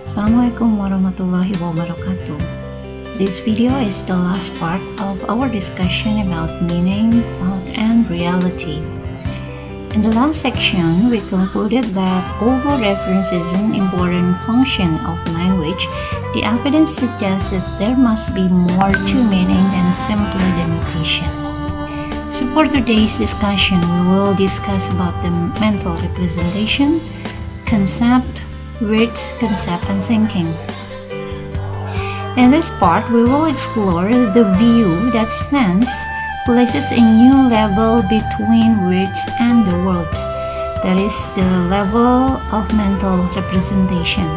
Assalamualaikum warahmatullahi wabarakatuh. This video is the last part of our discussion about meaning, thought, and reality. In the last section, we concluded that although reference is an important function of language, the evidence suggests that there must be more to meaning than simply denotation. So for today's discussion, we will discuss about the mental representation, concept, words, concept, and thinking. In this part, we will explore the view that sense places a new level between words and the world. That is the level of mental representation.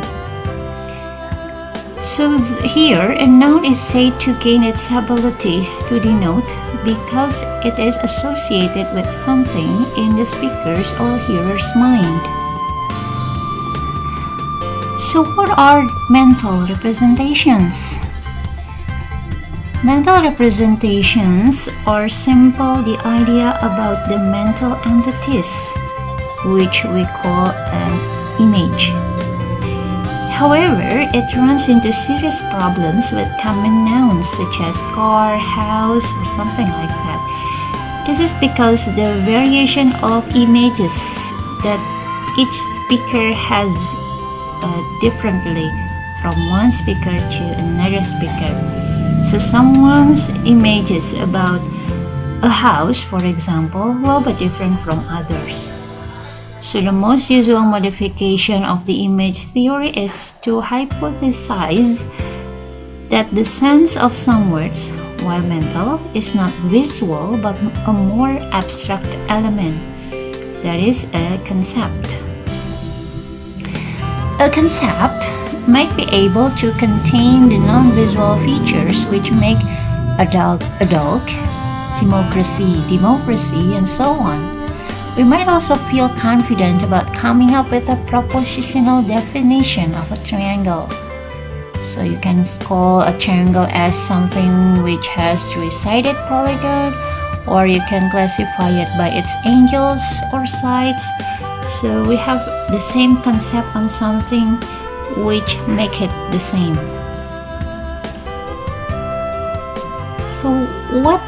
So here, a noun is said to gain its ability to denote because it is associated with something in the speaker's or hearer's mind. So what are mental representations? Mental representations are simply the idea about the mental entities, which we call an image. However, it runs into serious problems with common nouns such as car, house, or something like that. This is because the variation of images that each speaker has differently from one speaker to another speaker. So someone's images about a house, for example, will be different from others. So the most usual modification of the image theory is to hypothesize that the sense of some words, while mental, is not visual but a more abstract element. That is a concept. A concept might be able to contain the non-visual features which make a dog, democracy, and so on. We might also feel confident about coming up with a propositional definition of a triangle. So you can call a triangle as something which has three-sided polygon, or you can classify it by its angles or sides. So we have the same concept on something which make it the same. So what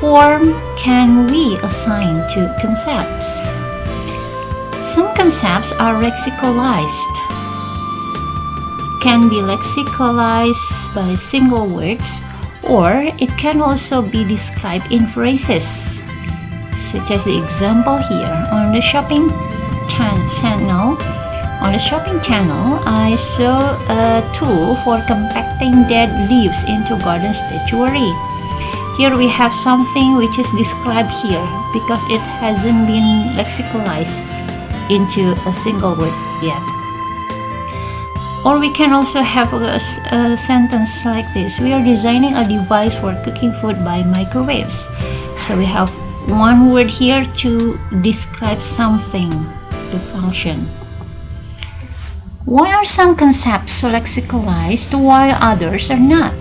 form can we assign to concepts? Some concepts are lexicalized. Can be lexicalized by single words, or it can also be described in phrases, such as the example here on the shopping channel. On the shopping channel, I saw a tool for compacting dead leaves into garden statuary. Here we have something which is described here because it hasn't been lexicalized into a single word yet. Or we can also have a sentence like this: we are designing a device for cooking food by microwaves. So we have one word here to describe something, the function. Why are some concepts lexicalized while others are not?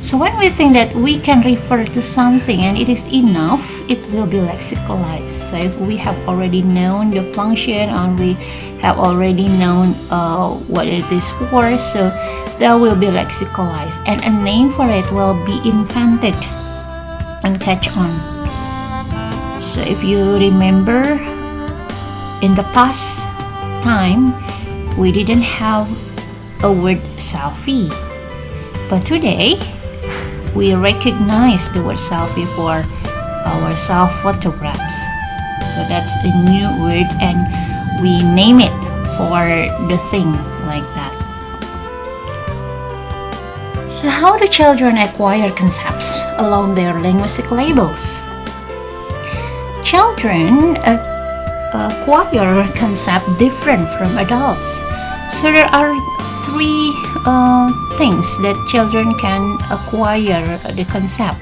So when we think that we can refer to something and it is enough, it will be lexicalized. So if we have already known the function and we have already known what it is for, so that will be lexicalized, and a name for it will be invented and catch on. So if you remember, in the past time, we didn't have a word selfie, but today we recognize the word selfie for our self photographs. So that's a new word, and we name it for the thing like that. So how do children acquire concepts along their linguistic labels? Children acquire concept different from adults. So there are three things that children can acquire the concept.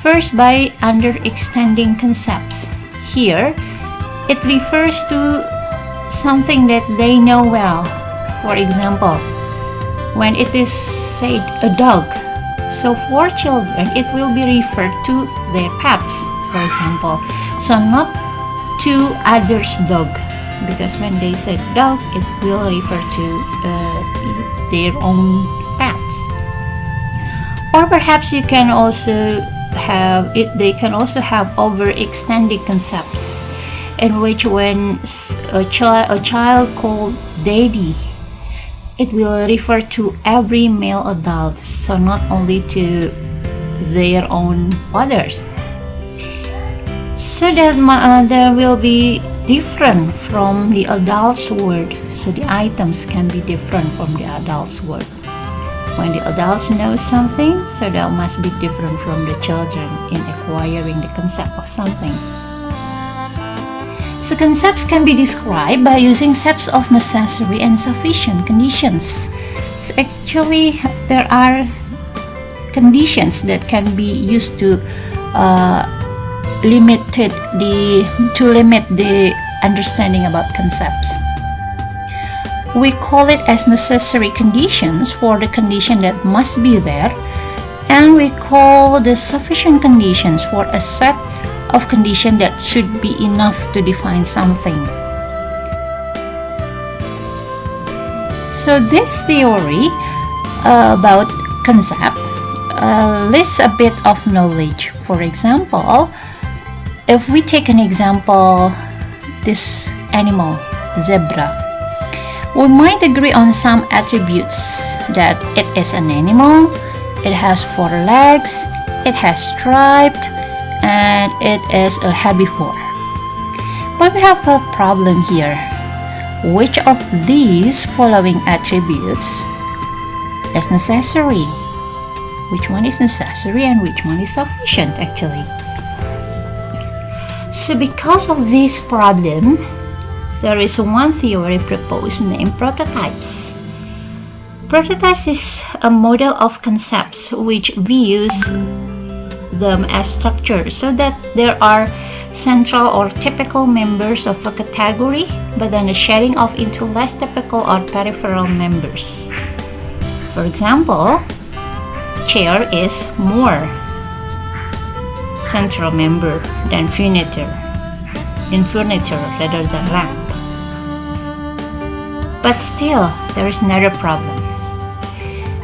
First, by understanding concepts. Here, it refers to something that they know well. For example, when it is said a dog, so for children, it will be referred to their pets, for example. So not to others' dog, because when they say dog, it will refer to their own pets. Or perhaps you can also have it. They can also have overextended concepts, in which when a child called daddy, it will refer to every male adult, so not only to their own fathers. So that there will be different from the adult's word. So the items can be different from the adult's word. When the adults know something, so that must be different from the children in acquiring the concept of something. So concepts can be described by using sets of necessary and sufficient conditions. So actually, there are conditions that can be used to limit the understanding about concepts. We call it as necessary conditions for the condition that must be there, and we call the sufficient conditions for a set of conditions that should be enough to define something. So this theory about concept lists a bit of knowledge. For example, if we take an example, this animal, zebra, we might agree on some attributes, that it is an animal, it has 4 legs, it has striped, and it is a herbivore. But we have a problem here. Which of these following attributes is necessary? Which one is necessary and which one is sufficient actually? So because of this problem, there is one theory proposed named prototypes. Prototypes is a model of concepts which views them as structures, so that there are central or typical members of a category, but then the shedding off into less typical or peripheral members. For example, chair is more central member than furniture rather than lamp. But still, there is another problem.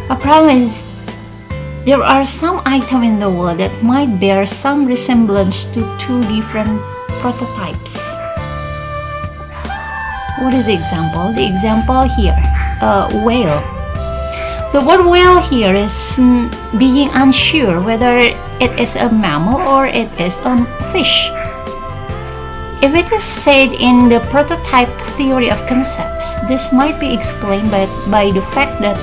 A problem is there are some items in the world that might bear some resemblance to 2 different prototypes. What is the example? The example here, whale. The word whale here is being unsure whether it is a mammal or it is a fish. If it is said in the prototype theory of concepts, this might be explained by the fact that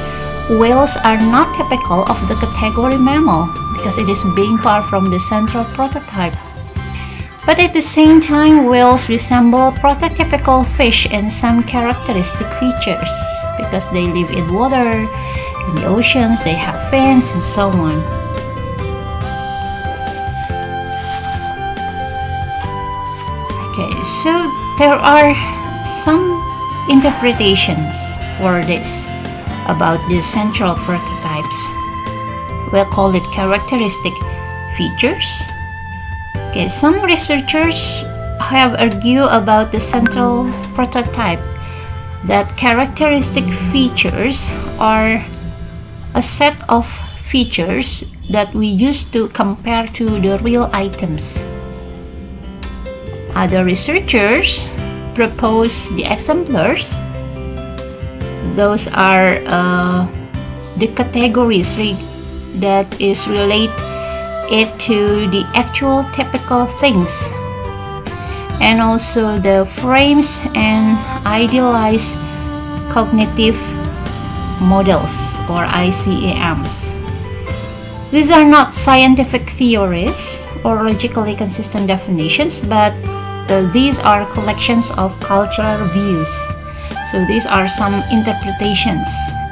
whales are not typical of the category mammal because it is being far from the central prototype. But at the same time, whales resemble prototypical fish in some characteristic features because they live in water, in the oceans, they have fins, and so on. Okay, so there are some interpretations for this about the central prototypes. We'll call it characteristic features. Okay, some researchers have argued about the central prototype that characteristic features are a set of features that we use to compare to the real items. Other researchers propose the exemplars. Those are the categories that is relate it to the actual typical things, and also the frames and idealized cognitive models or ICAMs. These are not scientific theories or logically consistent definitions, but these are collections of cultural views. So these are some interpretations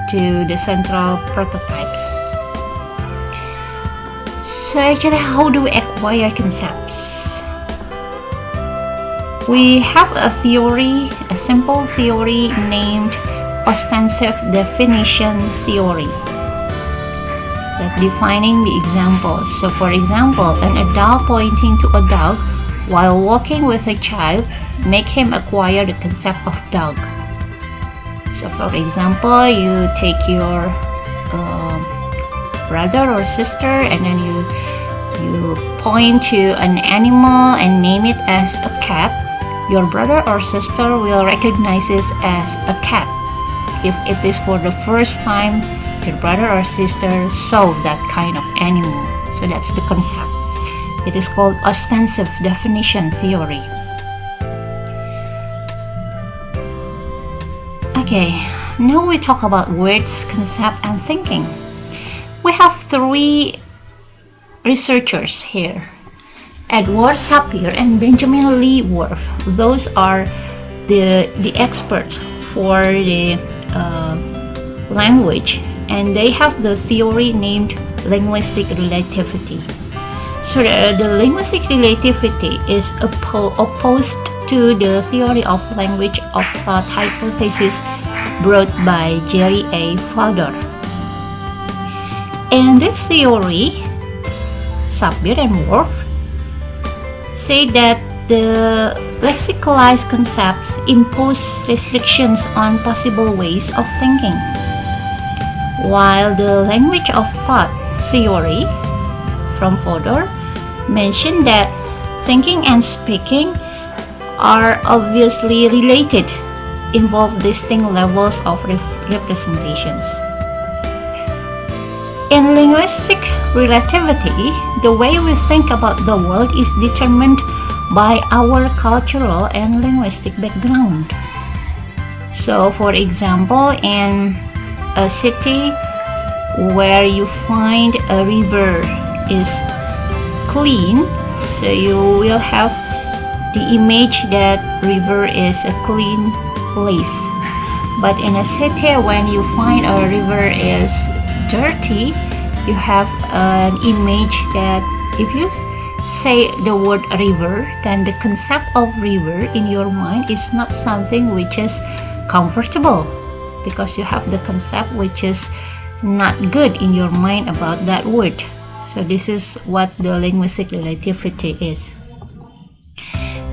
to the central prototypes. So actually, how do we acquire concepts? We have a theory, a simple theory named ostensive definition theory, that defining the examples. So for example, an adult pointing to a dog while walking with a child make him acquire the concept of dog. So for example, you take your brother or sister and then you point to an animal and name it as a cat. Your brother or sister will recognize it as a cat if it is for the first time your brother or sister saw that kind of animal. So that's the concept. It is called ostensive definition theory. Okay, now we talk about words, concept, and thinking. We have three researchers here, Edward Sapir and Benjamin Lee Whorf. Those are the experts for the language, and they have the theory named linguistic relativity. So the linguistic relativity is opposed to the theory of language of thought hypothesis brought by Jerry A. Fodor. In this theory, Sapir and Whorf say that the lexicalized concepts impose restrictions on possible ways of thinking, while the language of thought theory from Fodor mentioned that thinking and speaking are obviously related, involve distinct levels of representations. In linguistic relativity, the way we think about the world is determined by our cultural and linguistic background. So, for example, in a city where you find a river is clean, so you will have the image that river is a clean place. But in a city when you find a river is dirty, you have an image that if you say the word river, then the concept of river in your mind is not something which is comfortable, because you have the concept which is not good in your mind about that word. So this is what the linguistic relativity is.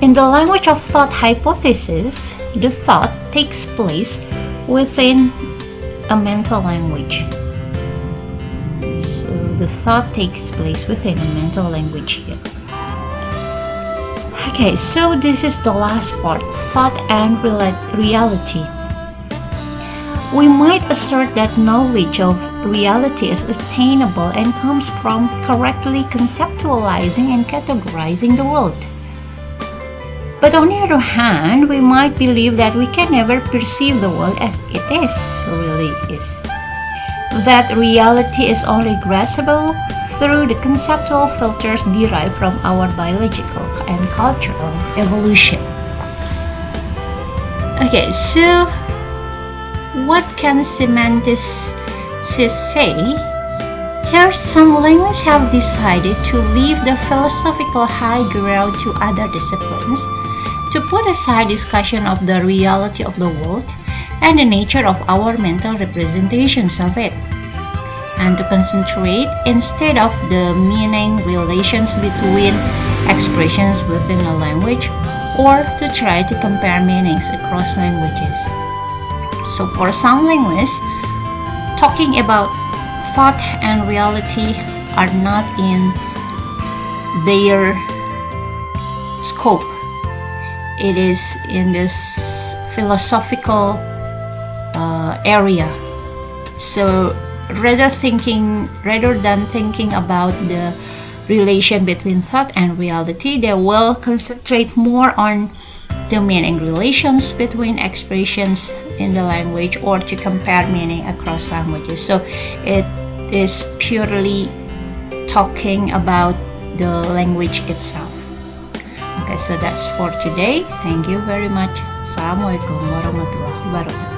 In the language of thought hypothesis, the thought takes place within a mental language. So the thought takes place within a mental language here. Okay, so this is the last part, thought and reality. We might assert that knowledge of reality is attainable and comes from correctly conceptualizing and categorizing the world. But on the other hand, we might believe that we can never perceive the world as it really is. That reality is only graspable through the conceptual filters derived from our biological and cultural evolution. Okay, so what can semanticists say? Here, some linguists have decided to leave the philosophical high ground to other disciplines, to put aside discussion of the reality of the world and the nature of our mental representations of it, and to concentrate instead of the meaning relations between expressions within a language, or to try to compare meanings across languages. So for some linguists, talking about thought and reality are not in their scope. It is in this philosophical area. So rather than thinking about the relation between thought and reality, they will concentrate more on the meaning relations between expressions in the language, or to compare meaning across languages. So it is purely talking about the language itself. Okay, so that's for today. Thank you very much. Assalamualaikum warahmatullahi wabarakatuh.